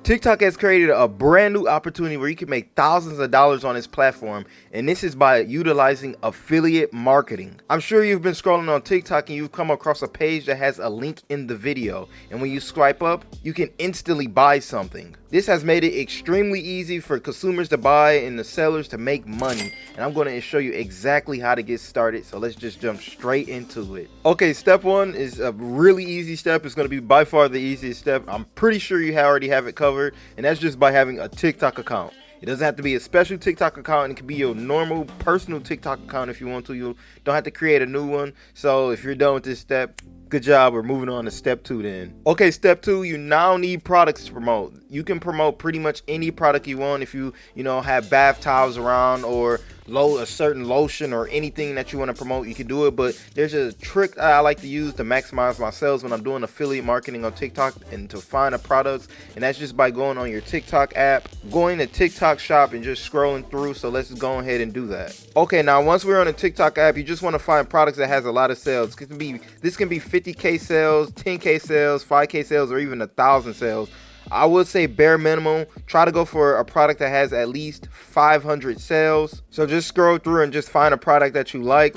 TikTok has created a brand new opportunity where you can make thousands of dollars on its platform, and this is by utilizing affiliate marketing. I'm sure you've been scrolling on TikTok and you've come across a page that has a link in the video, and when you swipe up, you can instantly buy something. This has made it extremely easy for consumers to buy and the sellers to make money, and I'm going to show you exactly how to get started, so let's just jump straight into it. Okay, step one is a really easy step. It's going to be by far the easiest step. I'm pretty sure you already have it covered, and that's just by having a TikTok account. It doesn't have to be a special TikTok account, and it can be your normal personal TikTok account if you want to. You don't have to create a new one. So if you're done with this step, good job. We're moving on to step 2 then. Okay, step 2, you now need products to promote. You can promote pretty much any product you want. If you have bath towels around or a certain lotion or anything that you want to promote, you can do it. But there's a trick that I like to use to maximize my sales when I'm doing affiliate marketing on TikTok and to find a product, and that's just by going on your TikTok app, going to TikTok shop and just scrolling through. So let's just go ahead and do that. Okay, now once we're on the TikTok app, you just want to find products that has a lot of sales. This can be 50k sales, 10k sales, 5k sales, or even 1,000 sales. I would say bare minimum, try to go for a product that has at least 500 sales. So just scroll through and just find a product that you like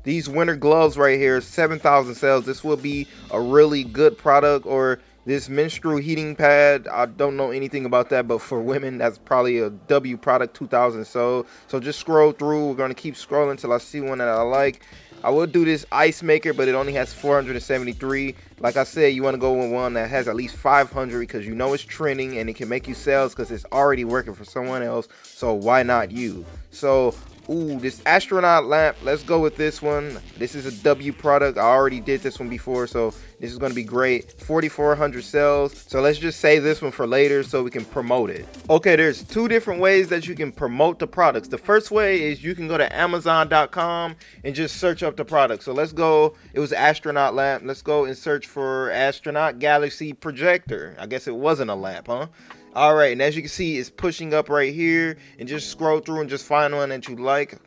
these winter gloves right here, 7,000 sales. This will be a really good product. Or this menstrual heating pad, I don't know anything about that, but for women, that's probably a W product, 2,000 so just scroll through. We're going to keep scrolling until I see one that I like. I would do this ice maker, but it only has 473. Like I said, you want to go with one that has at least 500 because you know it's trending and it can make you sales because it's already working for someone else. So why not you? So, this astronaut lamp, let's go with this one. This is a W product. I already did this one before, so this is going to be great. 4,400 sales. So let's just save this one for later so we can promote it. Okay, there's 2 different ways that you can promote the products. The first way is you can go to Amazon.com and just search up the product. So let's go. It was astronaut lamp. Let's go and search for astronaut galaxy projector. I guess it wasn't a lamp, huh? All right, and as you can see, it's pushing up right here, and just scroll through and just find one that you like.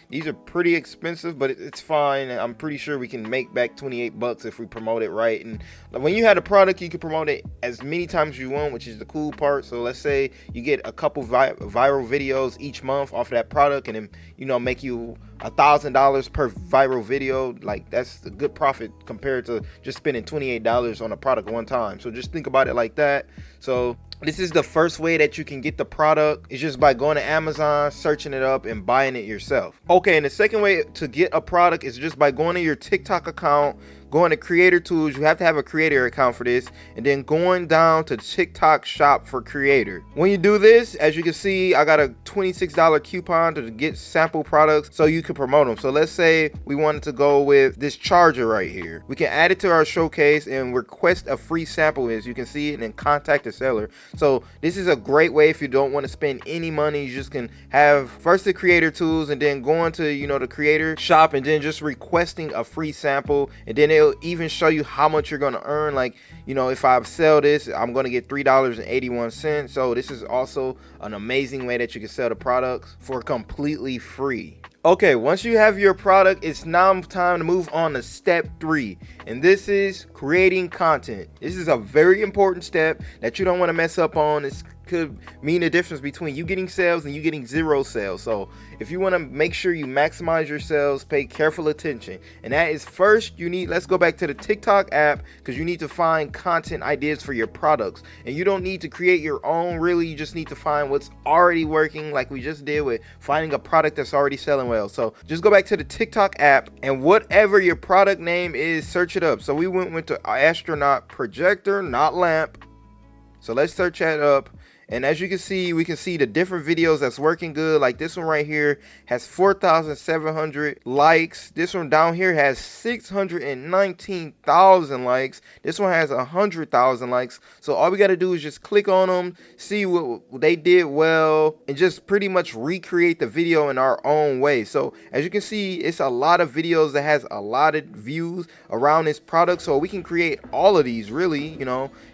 These are pretty expensive, but it's fine. I'm pretty sure we can make back 28 bucks if we promote it right. And when you had a product, you can promote it as many times as you want, which is the cool part. So let's say you get a couple viral videos each month off of that product, and then make you $1,000 per viral video. That's a good profit compared to just spending $28 on a product one time. So just think about it like that. So this is the first way that you can get the product. It's just by going to Amazon, searching it up, and buying it yourself. Okay, and the second way to get a product is just by going to your TikTok account, going to creator tools. You have to have a creator account for this, and then going down to TikTok shop for creator. When you do this, as you can see, I got a $26 coupon to get sample products so you can promote them. So let's say we wanted to go with this charger right here. We can add it to our showcase and request a free sample, as you can see, and then contact the seller. So this is a great way if you don't want to spend any money. You just can have first the creator tools and then going to the creator shop and then just requesting a free sample, and then it'll even show you how much you're going to earn. If I sell this, I'm going to get $3.81. So this is also an amazing way that you can sell the products for completely free. Okay, once you have your product, it's now time to move on to step 3, and this is creating content. This is a very important step that you don't want to mess up on. This could mean the difference between you getting sales and you getting 0 sales. So if you want to make sure you maximize your sales, pay careful attention. And that is first, let's go back to the TikTok app, because you need to find content ideas for your products. And you don't need to create your own, really. You just need to find what's already working, like we just did with finding a product that's already selling well. So just go back to the TikTok app, and whatever your product name is, search it up. So we went to astronaut projector, not lamp. So let's search that up. And as you can see, we can see the different videos that's working good. Like this one right here has 4,700 likes. This one down here has 619,000 likes. This one has 100,000 likes. So all we got to do is just click on them, see what they did well, and just pretty much recreate the video in our own way. So as you can see, it's a lot of videos that has a lot of views around this product. So we can create all of these, really.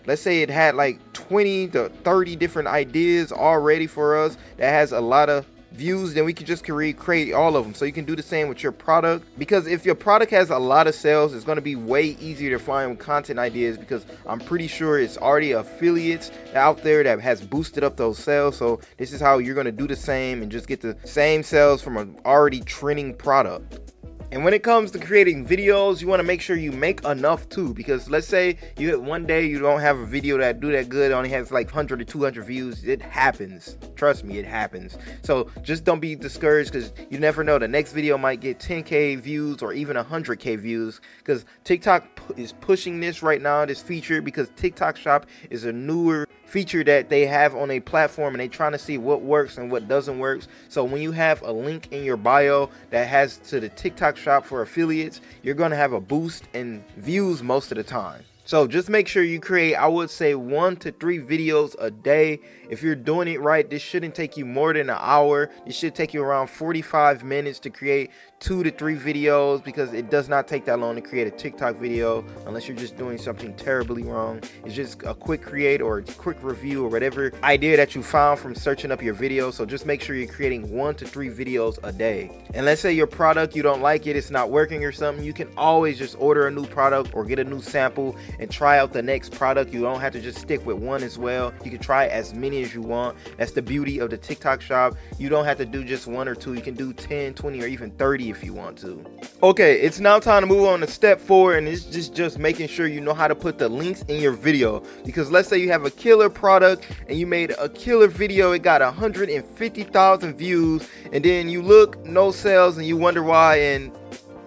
Let's say it had like 20 to 30 different ideas already for us that has a lot of views, then we can just create all of them. So you can do the same with your product, because if your product has a lot of sales, it's going to be way easier to find content ideas, because I'm pretty sure it's already affiliates out there that has boosted up those sales. So this is how you're going to do the same and just get the same sales from an already trending product. And when it comes to creating videos, you want to make sure you make enough too, because let's say one day you don't have a video that do that good, only has like 100 or 200 views. It happens. Trust me, it happens. So just don't be discouraged, because you never know. The next video might get 10K views or even 100K views, because TikTok is pushing this right now, this feature, because TikTok Shop is a newer feature that they have on a platform, and they trying to see what works and what doesn't work. So when you have a link in your bio that has to the TikTok Shop for affiliates, you're going to have a boost in views most of the time. So just make sure you create, I would say, 1 to 3 videos a day. If you're doing it right, this shouldn't take you more than an hour. It should take you around 45 minutes to create 2 to 3 videos, because it does not take that long to create a TikTok video unless you're just doing something terribly wrong. It's just a quick create or a quick review or whatever idea that you found from searching up your video. So just make sure you're creating 1 to 3 videos a day. And let's say your product, you don't like it, it's not working or something, you can always just order a new product or get a new sample and try out the next product. You don't have to just stick with one as well. You can try as many as you want. That's the beauty of the TikTok Shop. You don't have to do just 1 or 2. You can do 10, 20, or even 30 if you want to. Okay, it's now time to move on to step 4, and it's just making sure you know how to put the links in your video. Because let's say you have a killer product and you made a killer video, it got 150,000 views, and then you look, no sales, and you wonder why, and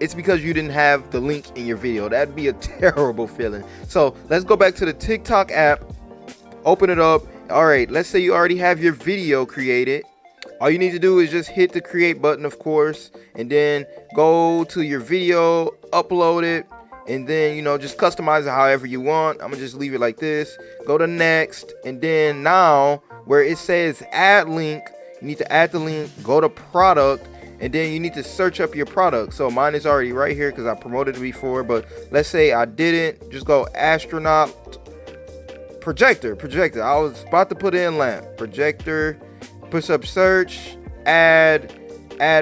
it's because you didn't have the link in your video. That'd be a terrible feeling. So let's go back to the TikTok app, open it up. All right, let's say you already have your video created. All you need to do is just hit the create button, of course, and then go to your video, upload it, and then, you know, just customize it however you want. I'm gonna just leave it like this. Go to next, and then now where it says add link, you need to add the link, go to product, and then you need to search up your product. So mine is already right here because I promoted it before, but let's say I didn't. Just go astronaut projector. I was about to put in lamp projector, push up search, add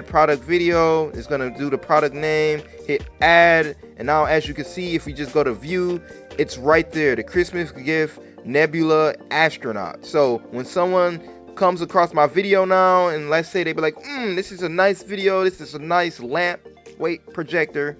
product video. It's gonna do the product name, hit add, and now as you can see, if we just go to view, it's right there, the Christmas gift Nebula astronaut. So when someone comes across my video now, and let's say they be like, this is a nice video, this is a nice lamp, projector,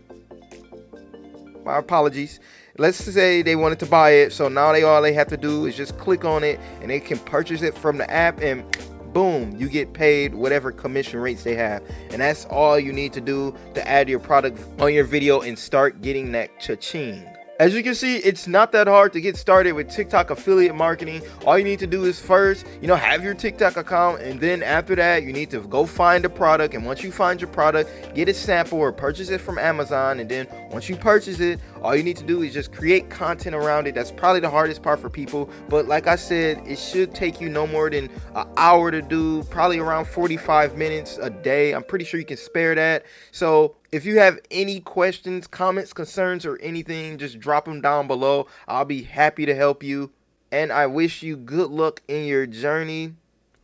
my apologies, let's say they wanted to buy it. So now all they have to do is just click on it, and they can purchase it from the app, and boom, you get paid whatever commission rates they have. And that's all you need to do to add your product on your video and start getting that cha-ching. As you can see, it's not that hard to get started with TikTok affiliate marketing. All you need to do is first, have your TikTok account, and then after that, you need to go find a product. And once you find your product, get a sample or purchase it from Amazon. And then once you purchase it, all you need to do is just create content around it. That's probably the hardest part for people. But like I said, it should take you no more than an hour to do, probably around 45 minutes a day. I'm pretty sure you can spare that. So if you have any questions, comments, concerns, or anything, just drop them down below. I'll be happy to help you. And I wish you good luck in your journey.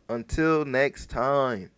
Until next time.